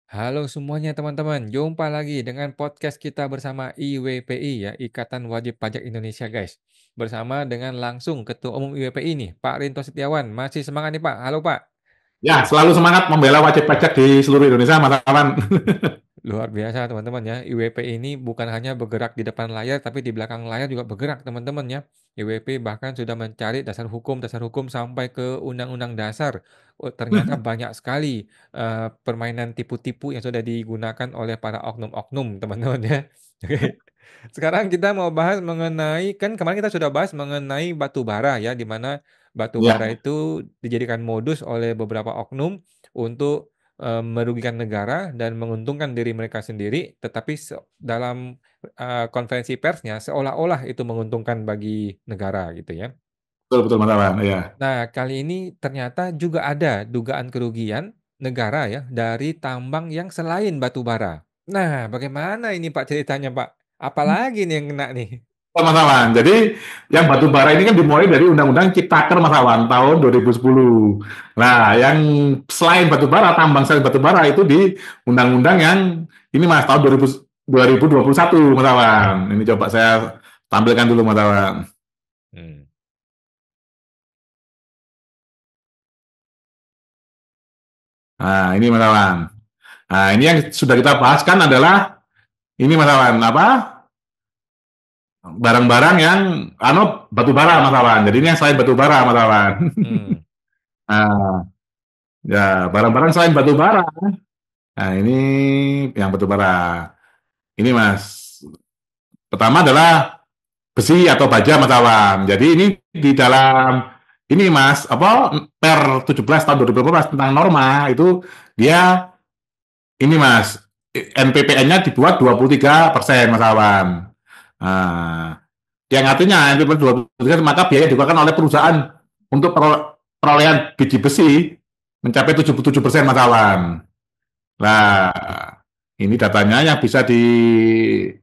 Halo semuanya teman-teman, jumpa lagi dengan podcast kita bersama IWPI ya, Ikatan Wajib Pajak Indonesia guys. Bersama dengan langsung Ketua Umum IWPI nih, Pak Rinto Setiawan. Masih semangat nih Pak, halo Pak. Ya, selalu semangat membela wajib pajak di seluruh Indonesia, Mas Awan. Luar biasa teman-teman ya, IWPI ini bukan hanya bergerak di depan layar, tapi di belakang layar juga bergerak teman-teman ya. IWP bahkan sudah mencari dasar hukum sampai ke undang-undang dasar. Oh, ternyata banyak sekali permainan tipu-tipu yang sudah digunakan oleh para oknum-oknum teman-teman ya. Oke. Sekarang kita mau bahas mengenai, kan kemarin kita sudah bahas mengenai batu bara ya, di mana batu bara Ya, itu dijadikan modus oleh beberapa oknum untuk merugikan negara dan menguntungkan diri mereka sendiri, tetapi dalam konferensi persnya seolah-olah itu menguntungkan bagi negara gitu ya. betul betul Mas Awan. Ya, Nah, kali ini ternyata juga ada dugaan kerugian negara ya dari tambang yang selain batu bara. Nah, bagaimana ini Pak ceritanya Pak? Apalagi nih yang kena nih? Mas Awan. Jadi yang batu bara ini kan dimulai dari Undang-Undang Ciptaker, Mas Awan, tahun 2010. Nah, yang selain batu bara, tambang selain batu bara itu di Undang-Undang yang ini Mas tahun 2021, Mas Awan. Ini coba saya tampilkan dulu, Mas Awan. Hmm. Nah, ini Mas Awan. Nah, ini yang sudah kita bahas kan adalah ini Mas Awan, apa? Barang-barang yang batu bara Mas Awan. Jadi ini yang selain batu bara Mas Awan. Hmm. Nah, ya barang-barang selain batu bara. Nah, ini yang batu bara. Ini Mas. Pertama adalah besi atau baja Mas Awan. Jadi ini di dalam ini Mas, apa Per 17 tahun 2018 tentang norma itu dia ini Mas, NPPN-nya dibuat 23% Mas Awan. Nah, yang artinya NPPN 23 maka biaya dikeluarkan oleh perusahaan untuk perolehan biji besi mencapai 77% Mas Awan. Nah, ini datanya yang bisa dikreditkan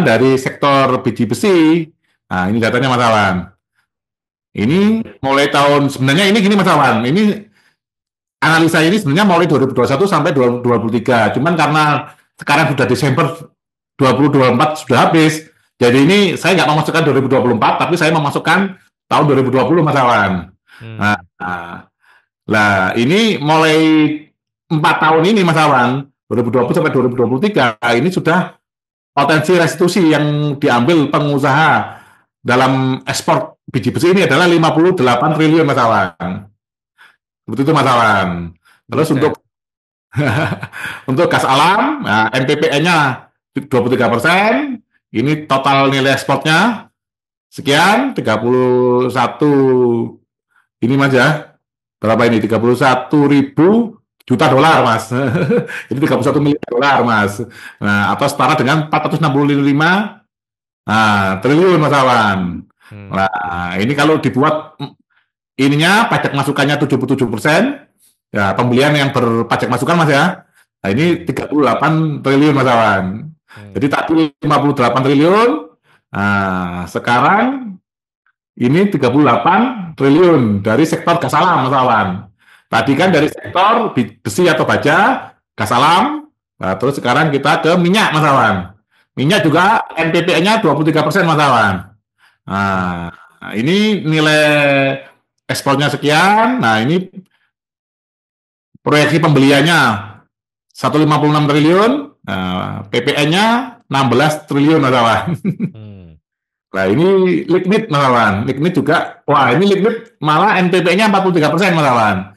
dari sektor biji besi. Nah, ini datanya Mas Awan. Hmm. Ini mulai tahun sebenarnya ini gini Mas Awan. Ini analisa ini sebenarnya mulai 2021 sampai 2023. Cuman karena sekarang sudah Desember 2024 sudah habis. Jadi ini saya nggak memasukkan 2024, tapi saya memasukkan tahun 2020 Mas Awan. Nah, Hmm. nah, ini mulai 4 tahun ini Mas Awan, 2020 sampai 2023, ini sudah potensi restitusi yang diambil pengusaha dalam ekspor biji besi ini adalah 58 triliun Mas Awan. Seperti itu Mas Awan. Terus untuk Buset. untuk gas alam, nah, NPPN-nya 23%, ini total nilai ekspornya sekian, 31 ini Mas ya, berapa ini? 31.000 juta dolar Mas. Ini 31 miliar dolar Mas. Nah, atau setara dengan 465 triliun Mas Awan. Hmm. Nah, ini kalau dibuat ininya pajak masukannya 77%, ya pembelian yang berpajak masukan Mas ya. Nah, ini Hmm. 38 triliun Mas Awan. Jadi Hmm. tadi 58 triliun, nah sekarang ini 38 triliun dari sektor gas alam Mas Awan. Tadi kan Hmm. dari sektor besi atau baja, gas alam, nah, terus sekarang kita ke minyak Mas Awan. Minyak Hmm. juga NPPN-nya 23% Mas Awan. Hmm. Nah, ini nilai ekspornya sekian. Nah, ini proyeksi pembeliannya 156 triliun. Nah, PPN-nya 16 triliun, Mas Awan. Hmm. Nah, ini lignit, Mas Awan. Lignit juga, wah ini lignit malah NPP-nya 43%, Mas Awan.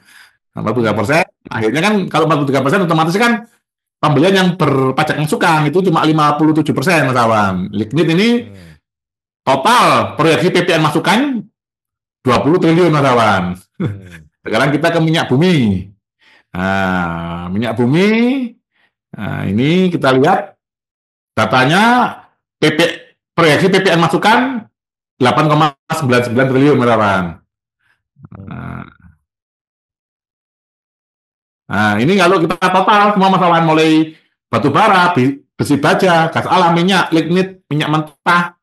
Nah, Hmm. 43%, akhirnya kan kalau 43% otomatis kan pembelian yang berpajak masukan itu cuma 57%, Mas Awan. Lignit ini Hmm. total proyeksi PPN masukan 20 triliun, Mas Awan. Hmm. Sekarang kita ke minyak bumi. Minyak bumi, nah, ini kita lihat datanya PP, proyeksi PPN masukan 8,99 triliun, Mas Awan. Hmm. Nah, ini kalau kita total semua Mas Awan mulai batu bara, besi baja, gas alam, minyak, lignit, minyak mentah.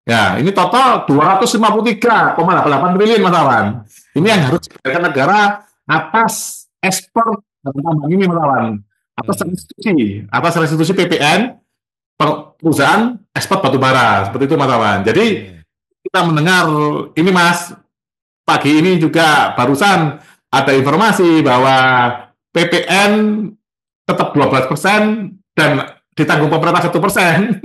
Ya, ini total 253,88 triliun Mas Awan. Ini yang Hmm. harus dibayarkan negara atas ekspor dan tambang ini Mas Awan. Hmm. atas restitusi PPN perusahaan ekspor batu bara seperti itu Mas Awan. Jadi Hmm. kita mendengar ini Mas, pagi ini juga barusan ada informasi bahwa PPN tetap 12% dan ditanggung pemerintah 1%.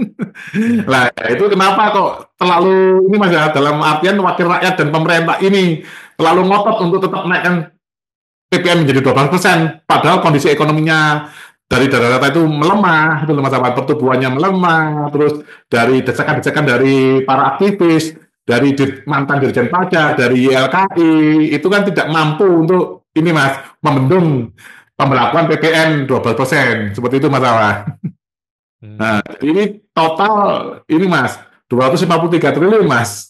Hmm. Nah, itu kenapa kok terlalu ini Mas ya, dalam artian wakil rakyat dan pemerintah ini terlalu ngotot untuk tetap naikkan PPN menjadi 12%, padahal kondisi ekonominya dari data-data itu melemah, itu Mas Ahmad, pertumbuhannya melemah, terus dari desakan-desakan dari para aktivis, dari mantan dirjen pajak, dari YLKI, itu kan tidak mampu untuk ini Mas, membendung pemberlakuan PPN 12%, seperti itu Mas Ahmad. Nah, Hmm. ini total ini Mas, 253 triliun Mas,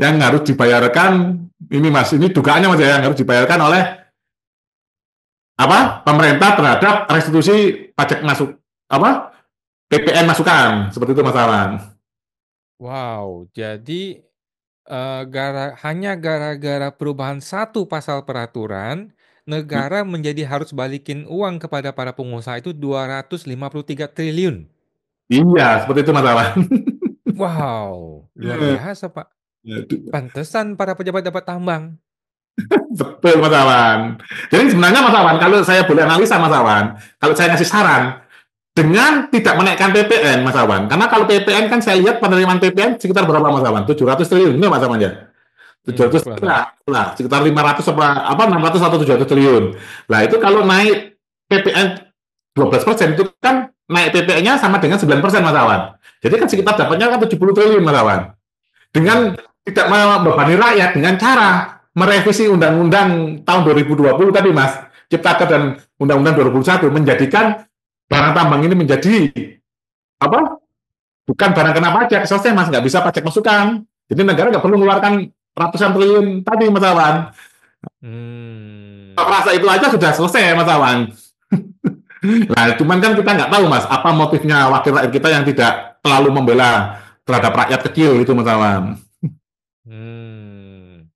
yang harus dibayarkan, ini Mas, ini dugaannya Mas ya, yang harus dibayarkan oleh apa pemerintah terhadap restitusi pajak masuk apa PPN masukan seperti itu Mas Alan. Wow, jadi hanya gara-gara perubahan satu pasal peraturan, negara menjadi harus balikin uang kepada para pengusaha itu 253 triliun. Iya seperti itu Mas Alan. Wow, luar biasa, Pak. Pantesan para pejabat dapat tambang. Betul Mas Awan. Jadi sebenarnya Mas Awan, kalau saya boleh analisa Mas Awan, kalau saya ngasih saran, dengan tidak menaikkan PPN Mas Awan, karena kalau PPN kan saya lihat penerimaan PPN sekitar berapa Mas Awan? 700 triliun, ini Mas Awan ya? 700 Pulang tahu. lah, sekitar 500 apa 600 atau 700 triliun. Nah itu kalau naik PPN 12% itu kan naik PPN-nya sama dengan 9% Mas Awan. Jadi kan sekitar Hmm. dapatnya kan 70 triliun Mas Awan. Dengan Hmm. tidak membebani rakyat dengan cara merevisi Undang-Undang tahun 2020 tadi Mas, Ciptaker dan Undang-Undang 2001 menjadikan barang tambang ini menjadi apa? Bukan barang kena pajak, selesai Mas, nggak bisa pajak masukan. Jadi negara nggak perlu mengeluarkan ratusan triliun tadi Mas Awan. Hmm. Rasa itu aja sudah selesai Mas Awan. Nah, cuman kan kita nggak tahu Mas, apa motifnya wakil rakyat kita yang tidak terlalu membela terhadap rakyat kecil itu Mas Awan. Hmm.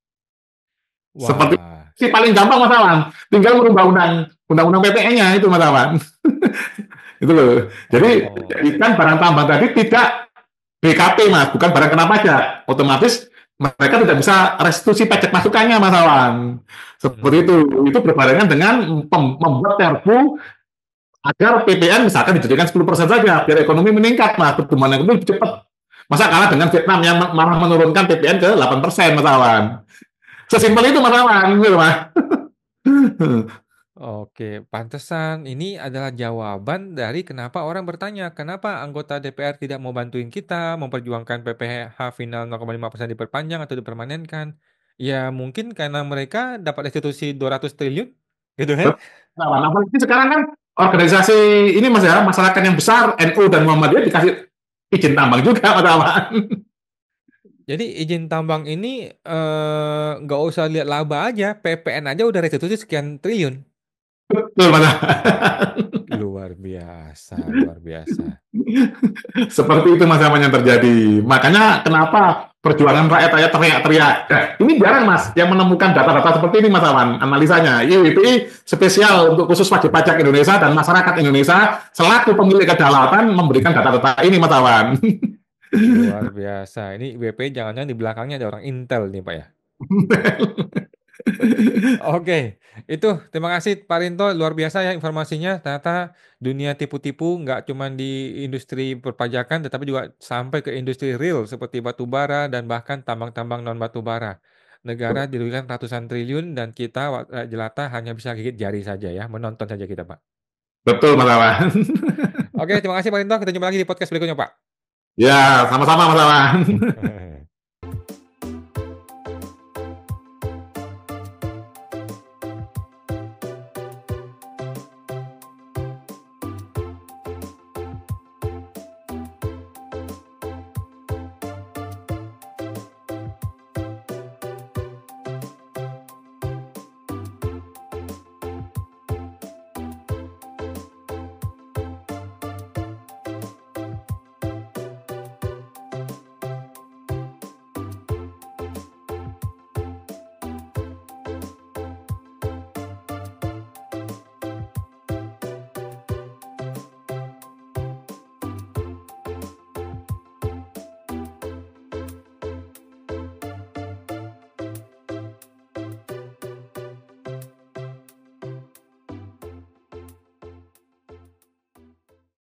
Seperti Wah. sih paling gampang Mas Awan, tinggal merubah undang-undang PPN-nya itu Mas Awan. Itu loh. Jadi Oh. jadikan barang tambang tadi tidak BKP Mas, bukan barang kena pajak. Otomatis mereka tidak bisa restitusi pajak masukannya Mas Awan. Seperti itu. Hmm. Itu berbarengan dengan membuat perpu agar PPN misalkan dijadikan 10% saja biar ekonomi meningkat Mas, pertumbuhan ekonomi lebih cepat. Masa kalah dengan Vietnam yang malah menurunkan PPN ke 8% Mas Awan. Sesimpel itu Mas Awan, gitu Mas. Oke, pantesan ini adalah jawaban dari kenapa orang bertanya, kenapa anggota DPR tidak mau bantuin kita memperjuangkan PPh final 0,5% diperpanjang atau dipermanenkan. Ya mungkin karena mereka dapat restitusi 200 triliun, gitu kan? Apalagi sekarang kan organisasi ini Mas ya, masyarakat yang besar NU dan Muhammadiyah dikasih izin tambang juga Mas Awan. Jadi izin tambang ini nggak usah lihat laba aja, PPN aja udah restitusi sekian triliun. Betul Mas Awan. Luar biasa, luar biasa. Seperti itu Mas Awan yang terjadi. Makanya kenapa perjuangan rakyat-rakyat teriak-teriak. Ini jarang Mas yang menemukan data-data seperti ini Mas Awan. Analisanya. IWPI spesial untuk khusus wajib pajak Indonesia dan masyarakat Indonesia selaku pemilik kedaulatan memberikan data-data ini Mas Awan. Luar biasa. Ini BP jangan-jangan di belakangnya ada orang Intel nih Pak ya. Oke, itu terima kasih Pak Rinto, luar biasa ya informasinya. Ternyata dunia tipu-tipu nggak cuma di industri perpajakan, tetapi juga sampai ke industri real seperti batu bara dan bahkan tambang-tambang non batu bara. Negara dirugikan ratusan triliun dan kita jelata hanya bisa gigit jari saja ya, menonton saja kita Pak. Betul Mas Awan. Oke, terima kasih Pak Rinto. Kita jumpa lagi di podcast berikutnya Pak. Ya, sama-sama Mas Awan.